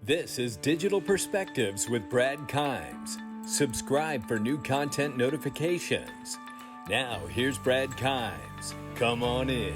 This is Digital Perspectives with Brad Kimes. Subscribe for new content notifications. Now, here's Brad Kimes. Come on in.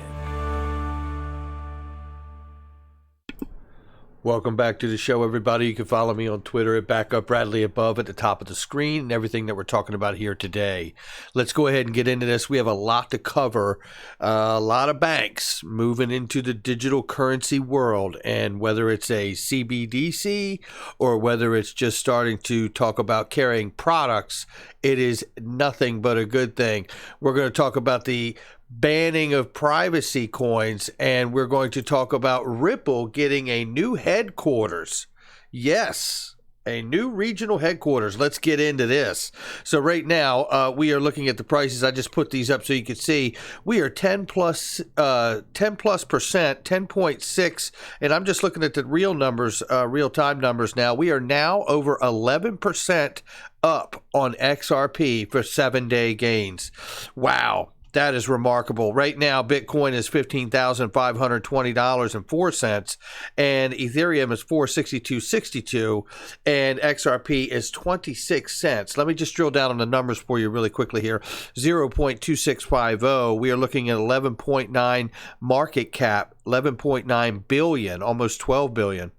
Welcome back to the show, everybody. You can follow me on Twitter at BackupBradley above at the top of the screen and everything that we're talking about here today. Let's go ahead and get into this. We have a lot to cover. A lot of banks moving into the digital currency world, and whether it's a CBDC or whether it's just starting to talk about carrying products, it is nothing but a good thing. We're going to talk about the banning of privacy coins, and we're going to talk about Ripple getting a new headquarters. Yes, a new regional headquarters. Let's get into this. So right now, we are looking at the prices. I just put these up so you can see. We are 10 plus percent, 10.6, and I'm just looking at the real numbers, real time numbers now. We are now over 11% up on XRP for 7-day gains. Wow. That is remarkable. Right now, Bitcoin is $15,520.04, and Ethereum is $462.62, and XRP is 26 cents. Let me just drill down on the numbers for you really quickly here. 0.2650. We are looking at 11.9 market cap, 11.9 billion, almost 12 billion.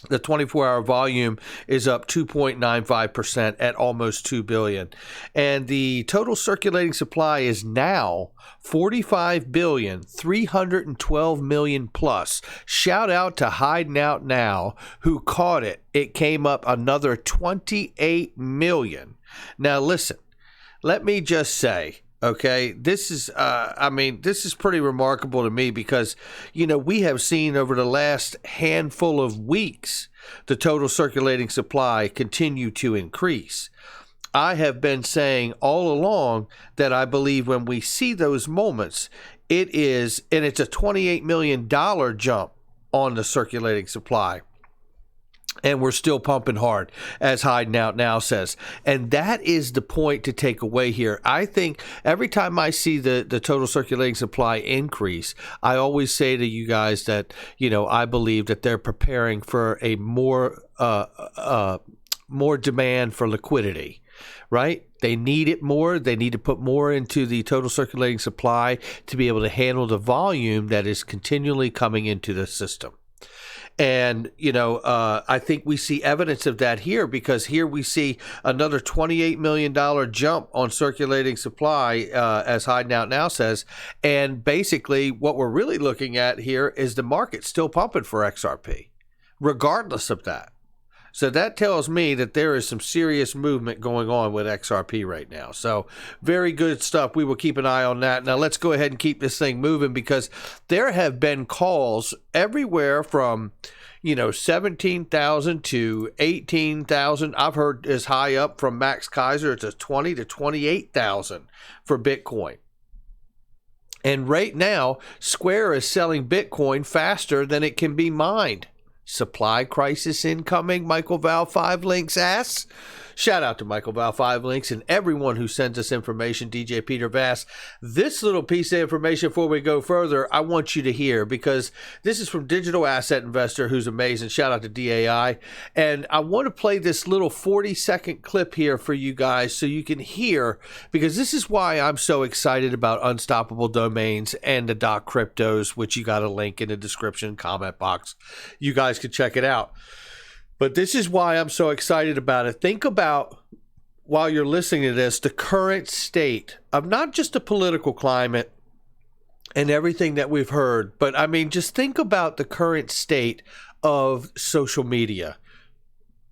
The 24-hour volume is up 2.95% at almost 2 billion. And the total circulating supply is now 45,312,000,000 plus. Shout out to Hiding Out Now, who caught it. It came up another 28 million. Now listen, let me just say, okay, this is, this is pretty remarkable to me because, we have seen over the last handful of weeks the total circulating supply continue to increase. I have been saying all along that I believe when we see those moments, it's a $28 million jump on the circulating supply. And we're still pumping hard, as Hiding Out Now says. And that is the point to take away here. I think every time I see the total circulating supply increase, I always say to you guys that, I believe that they're preparing for a more demand for liquidity, right? They need it more. They need to put more into the total circulating supply to be able to handle the volume that is continually coming into the system. And, I think we see evidence of that here because here we see another $28 million jump on circulating supply, as Hiding Out Now says. And basically what we're really looking at here is the market still pumping for XRP, regardless of that. So that tells me that there is some serious movement going on with XRP right now. So very good stuff. We will keep an eye on that. Now let's go ahead and keep this thing moving because there have been calls everywhere from, 17,000 to 18,000. I've heard as high up from Max Kaiser to 20 to 28,000 for Bitcoin. And right now, Square is selling Bitcoin faster than it can be mined. Supply crisis incoming, Michael Val 5 Links asks. Shout out to Michael Val 5 Links and everyone who sends us information, DJ Peter Vass. This little piece of information before we go further, I want you to hear because this is from Digital Asset Investor, who's amazing. Shout out to DAI. And I want to play this little 40-second clip here for you guys so you can hear, because this is why I'm so excited about Unstoppable Domains and the Doc Cryptos, which you got a link in the description comment box. You guys can check it out. But this is why I'm so excited about it. Think about, while you're listening to this, the current state of not just the political climate and everything that we've heard, but just think about the current state of social media.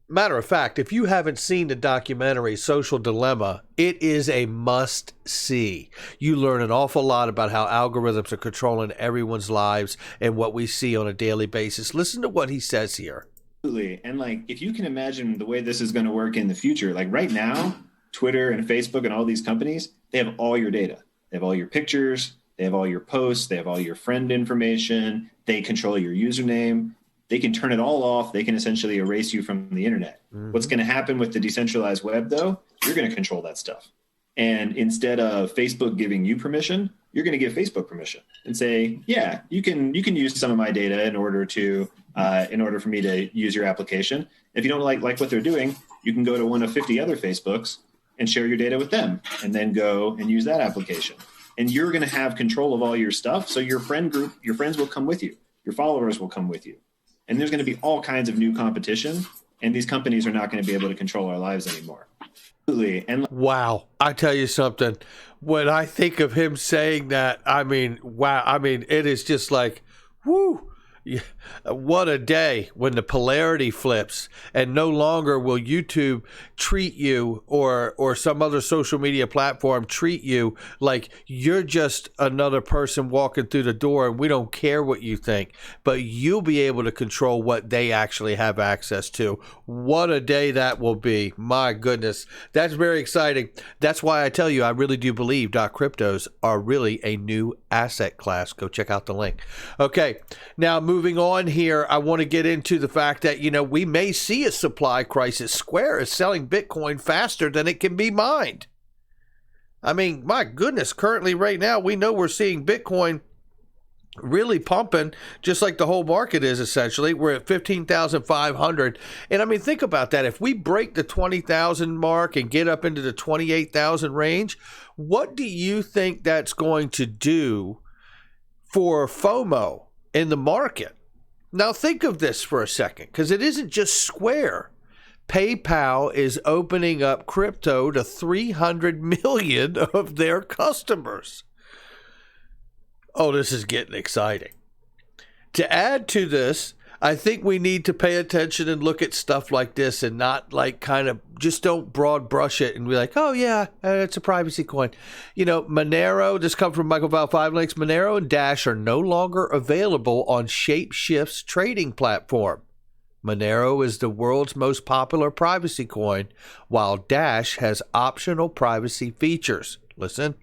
Matter of fact, if you haven't seen the documentary Social Dilemma, it is a must-see. You learn an awful lot about how algorithms are controlling everyone's lives and what we see on a daily basis. Listen to what he says here. Absolutely. And if you can imagine the way this is going to work in the future, right now, Twitter and Facebook and all these companies, they have all your data. They have all your pictures. They have all your posts. They have all your friend information. They control your username. They can turn it all off. They can essentially erase you from the internet. Mm-hmm. What's going to happen with the decentralized web, though, you're going to control that stuff. And instead of Facebook giving you permission, you're going to give Facebook permission and say, yeah, you can use some of my data in order to in order for me to use your application. If you don't like what they're doing, you can go to one of 50 other Facebooks and share your data with them, and then go and use that application. And you're going to have control of all your stuff. So your friend group, your friends will come with you. Your followers will come with you. And there's going to be all kinds of new competition. And these companies are not going to be able to control our lives anymore. Absolutely. And wow. I tell you something. When I think of him saying that, I mean, wow. I mean, it is just like, whoo. Yeah, what a day when the polarity flips, and no longer will YouTube treat you or some other social media platform treat you like you're just another person walking through the door and we don't care what you think, but you'll be able to control what they actually have access to. What a day that will be. My goodness. That's very exciting. That's why I tell you, I really do believe cryptos are really a new asset class. Go check out the link. Okay. Now, moving on here, I want to get into the fact that, we may see a supply crisis. Square is selling Bitcoin faster than it can be mined. I mean, my goodness, currently right now, we know we're seeing Bitcoin really pumping, just like the whole market is essentially. We're at 15,500. And I mean, think about that. If we break the 20,000 mark and get up into the 28,000 range, what do you think that's going to do for FOMO in the market? Now think of this for a second, because it isn't just Square. PayPal is opening up crypto to 300 million of their customers. Oh, this is getting exciting. To add to this, I think we need to pay attention and look at stuff like this and not just don't broad brush it and be like, oh yeah, it's a privacy coin. Monero, this comes from Michael Val 5 Links. Monero and Dash are no longer available on Shapeshift's trading platform. Monero is the world's most popular privacy coin, while Dash has optional privacy features. Listen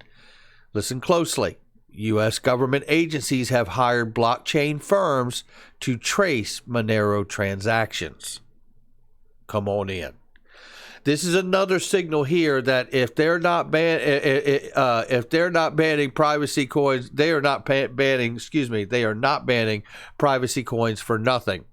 closely. U.S. government agencies have hired blockchain firms to trace Monero transactions. Come on in. This is another signal here that if they're not banning privacy coins, they are not banning privacy coins for nothing.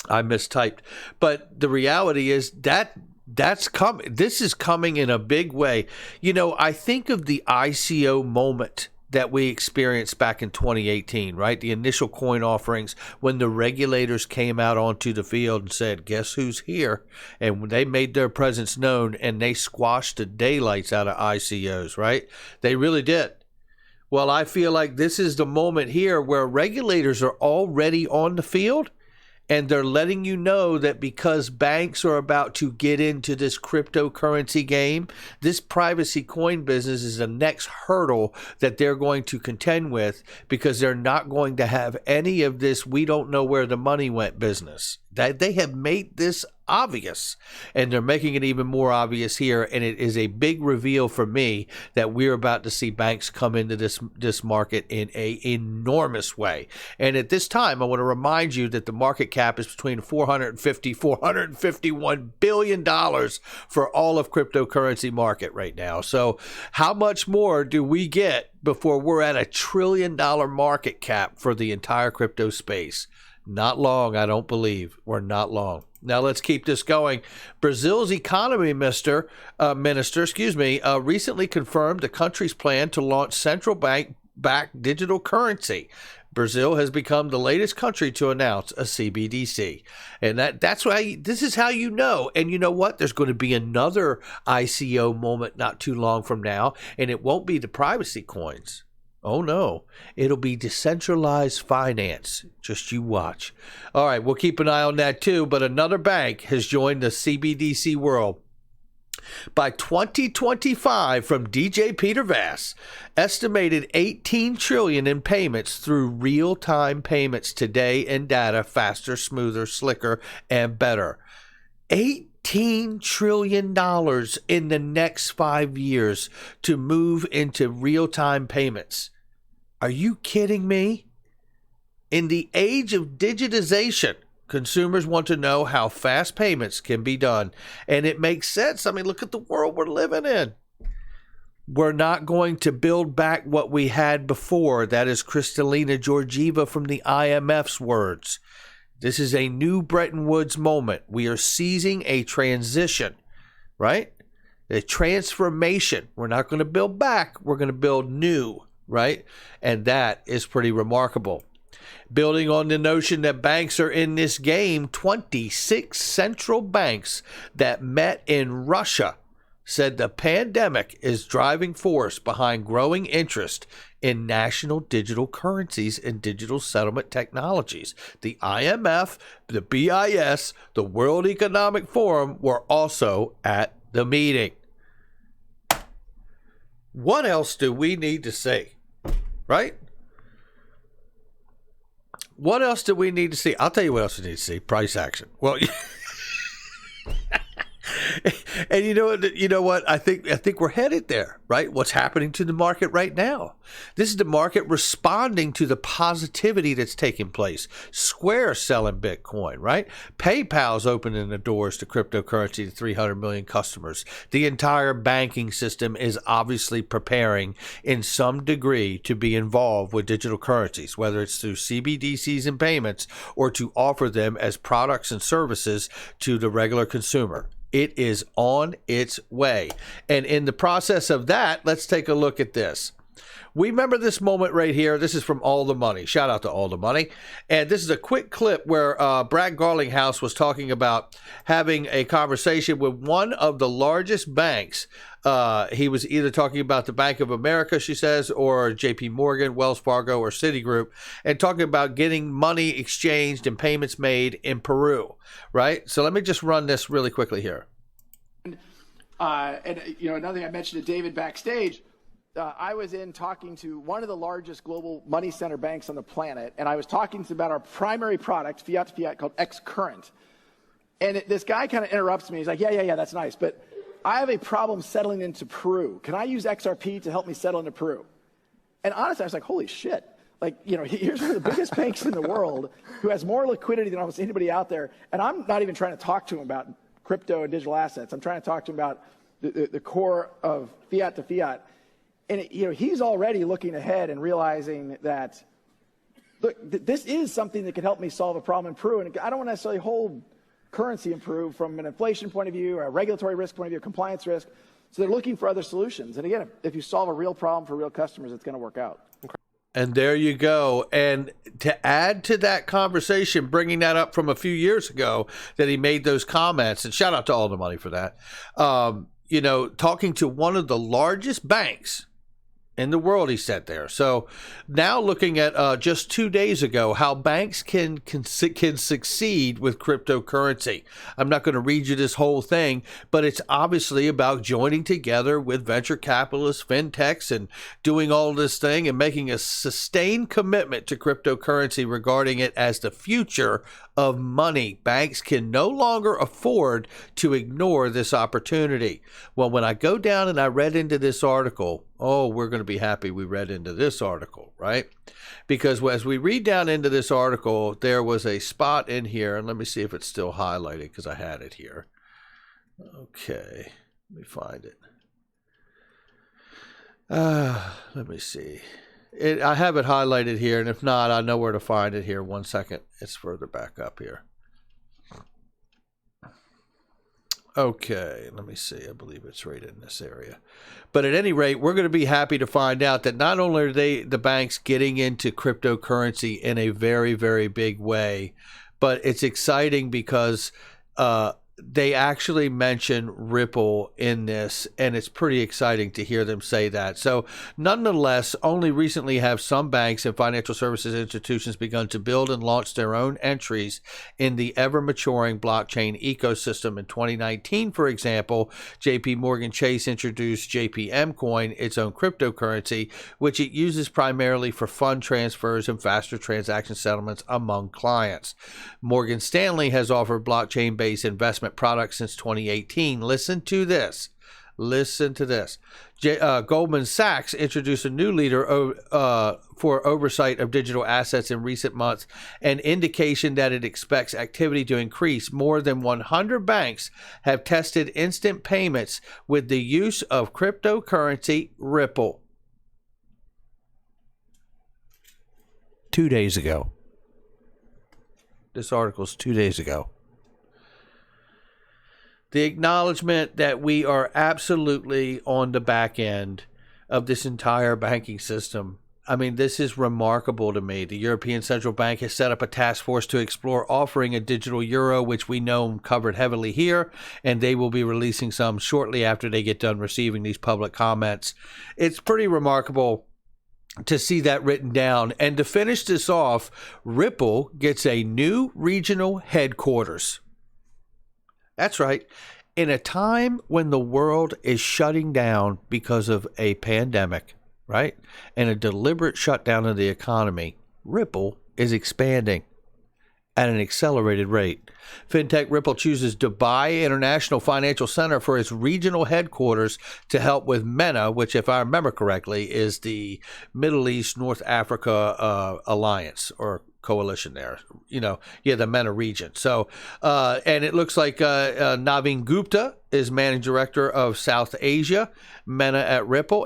I mistyped. But the reality is that's coming. This is coming in a big way. I think of the ICO moment that we experienced back in 2018, right? The initial coin offerings, when the regulators came out onto the field and said, guess who's here? And they made their presence known, and they squashed the daylights out of ICOs, right? They really did. Well, I feel like this is the moment here where regulators are already on the field, and they're letting you know that because banks are about to get into this cryptocurrency game, this privacy coin business is the next hurdle that they're going to contend with, because they're not going to have any of this we don't know where the money went business. That they have made this obvious, and they're making it even more obvious here, and it is a big reveal for me that we're about to see banks come into this market in a enormous way. And at this time, I want to remind you that the market cap is between $451 billion for all of cryptocurrency market right now. So how much more do we get before we're at $1 trillion market cap for the entire crypto space? Not long, I don't believe. We're not long. Now let's keep this going. Brazil's economy minister, recently confirmed the country's plan to launch central bank-backed digital currency. Brazil has become the latest country to announce a CBDC. And that's why this is how you know. And you know what? There's going to be another ICO moment not too long from now, and it won't be the privacy coins. Oh, no. It'll be decentralized finance. Just you watch. All right, we'll keep an eye on that too. But another bank has joined the CBDC world. By 2025, from DJ Peter Vass, estimated $18 trillion in payments through real-time payments today in data, faster, smoother, slicker, and better. $18 trillion in the next 5 years to move into real-time payments. Are you kidding me? In the age of digitization, consumers want to know how fast payments can be done. And it makes sense. I mean, look at the world we're living in. We're not going to build back what we had before. That is Kristalina Georgieva from the IMF's words. This is a new Bretton Woods moment. We are seizing a transition, right? A transformation. We're not going to build back. We're going to build new, right? And that is pretty remarkable. Building on the notion that banks are in this game, 26 central banks that met in Russia said the pandemic is driving force behind growing interest in national digital currencies and digital settlement technologies. The IMF, the BIS, the World Economic Forum were also at the meeting. What else do we need to say? Right? What else do we need to see? I'll tell you what else we need to see. Price action. Well, and you know what? I think we're headed there, right? What's happening to the market right now? This is the market responding to the positivity that's taking place. Square selling Bitcoin, right? PayPal's opening the doors to cryptocurrency to 300 million customers. The entire banking system is obviously preparing in some degree to be involved with digital currencies, whether it's through CBDCs and payments or to offer them as products and services to the regular consumer. It is on its way. And in the process of that, let's take a look at this. We remember this moment right here. This is from All the Money. Shout out to All the Money. And this is a quick clip where Brad Garlinghouse was talking about having a conversation with one of the largest banks. He was either talking about the Bank of America, she says, or JP Morgan, Wells Fargo, or Citigroup, and talking about getting money exchanged and payments made in Peru, right? So let me just run this really quickly here. Another thing I mentioned to David backstage, I was in talking to one of the largest global money center banks on the planet, and I was talking to them about our primary product, fiat to fiat, called X-Current. And this guy kind of interrupts me. He's like, yeah, that's nice, but I have a problem settling into Peru. Can I use XRP to help me settle into Peru? And honestly, I was like, holy shit. Like, here's one of the biggest banks in the world who has more liquidity than almost anybody out there. And I'm not even trying to talk to him about crypto and digital assets. I'm trying to talk to him about the core of fiat to fiat. And he's already looking ahead and realizing that, look, this is something that could help me solve a problem in Peru. And I don't want to necessarily hold currency in Peru from an inflation point of view, or a regulatory risk point of view, a compliance risk. So they're looking for other solutions. And again, if you solve a real problem for real customers, it's going to work out. And there you go. And to add to that conversation, bringing that up from a few years ago, that he made those comments, and shout out to All the Money for that. Talking to one of the largest banks in the world, he said there. So now looking at just 2 days ago, how banks can succeed with cryptocurrency. I'm not going to read you this whole thing, but it's obviously about joining together with venture capitalists, fintechs, and doing all this thing and making a sustained commitment to cryptocurrency, regarding it as the future of money. Banks can no longer afford to ignore this opportunity. Well, when I go down and I read into this article, we're going to be happy we read into this article, right? Because as we read down into this article, there was a spot in here, and let me see if it's still highlighted because I had it here. Okay, let me find it. Let me see. I have it highlighted here, and if not, I know where to find it here. 1 second. It's further back up here. Okay, let me see. I believe it's right in this area. But at any rate, we're going to be happy to find out that not only are the banks getting into cryptocurrency in a very, very big way, but it's exciting because they actually mention Ripple in this, and it's pretty exciting to hear them say that. So nonetheless, only recently have some banks and financial services institutions begun to build and launch their own entries in the ever-maturing blockchain ecosystem. In 2019, for example, JP Morgan Chase introduced JPM Coin, its own cryptocurrency, which it uses primarily for fund transfers and faster transaction settlements among clients. Morgan Stanley has offered blockchain-based investment products since 2018. Listen to this. Goldman Sachs introduced a new leader for oversight of digital assets in recent months, an indication that it expects activity to increase. More than 100 banks have tested instant payments with the use of cryptocurrency Ripple. 2 days ago. This article's 2 days ago. The acknowledgement that we are absolutely on the back end of this entire banking system. I mean, this is remarkable to me. The European Central Bank has set up a task force to explore offering a digital euro, which we know covered heavily here, and they will be releasing some shortly after they get done receiving these public comments. It's pretty remarkable to see that written down. And to finish this off, Ripple gets a new regional headquarters. That's right. In a time when the world is shutting down because of a pandemic, right, and a deliberate shutdown of the economy, Ripple is expanding at an accelerated rate. FinTech Ripple chooses Dubai International Financial Center for its regional headquarters to help with MENA, which, if I remember correctly, is the Middle East North Africa Alliance or coalition there, the MENA region. So, and it looks like Naveen Gupta is managing director of South Asia, MENA at Ripple,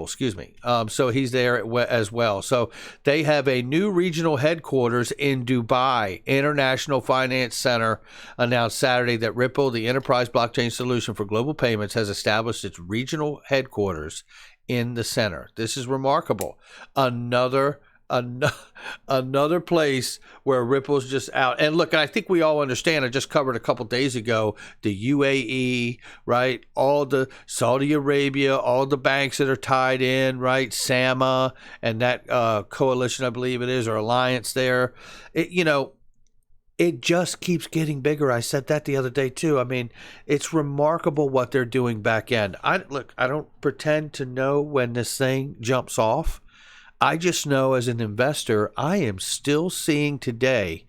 so he's there as well. So they have a new regional headquarters in Dubai. International Finance Center announced Saturday that Ripple, the enterprise blockchain solution for global payments, has established its regional headquarters in the center. This is remarkable. Another place where Ripple's just out. And look, I think we all understand, I just covered a couple days ago, the UAE, right? All the Saudi Arabia, all the banks that are tied in, right? SAMA and that coalition, I believe it is, or alliance there. It just keeps getting bigger. I said that the other day too. I mean, it's remarkable what they're doing back end. I don't pretend to know when this thing jumps off. I just know as an investor, I am still seeing today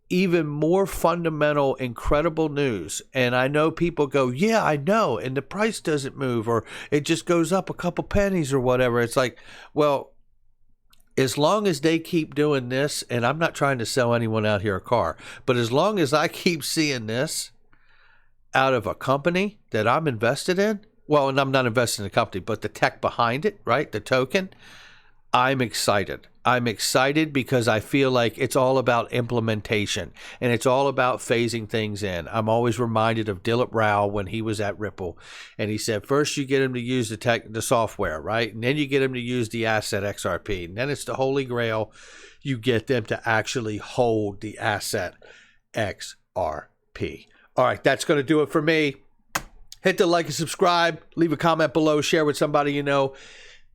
even more fundamental, incredible news. And I know people go, yeah, I know. And the price doesn't move, or it just goes up a couple pennies or whatever. It's like, well, as long as they keep doing this, and I'm not trying to sell anyone out here a car, but as long as I keep seeing this out of a company that I'm invested in, well, and I'm not invested in the company, but the tech behind it, right? The token, I'm excited. I'm excited because I feel like it's all about implementation and it's all about phasing things in. I'm always reminded of Dilip Rao when he was at Ripple, and he said, first you get him to use the software, right? And then you get him to use the asset XRP. And then it's the holy grail. You get them to actually hold the asset XRP. All right, that's going to do it for me. Hit the like and subscribe. Leave a comment below. Share with somebody you know.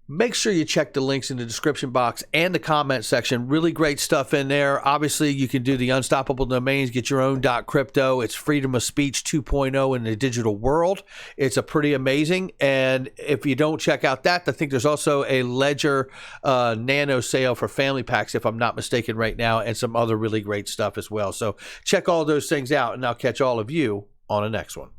Make sure you check the links in the description box and the comment section. Really great stuff in there. Obviously, you can do the unstoppable domains, get your own .crypto. It's freedom of speech 2.0 in the digital world. It's a pretty amazing. And if you don't check out that, I think there's also a Ledger Nano sale for family packs, if I'm not mistaken right now, and some other really great stuff as well. So check all those things out, and I'll catch all of you on the next one.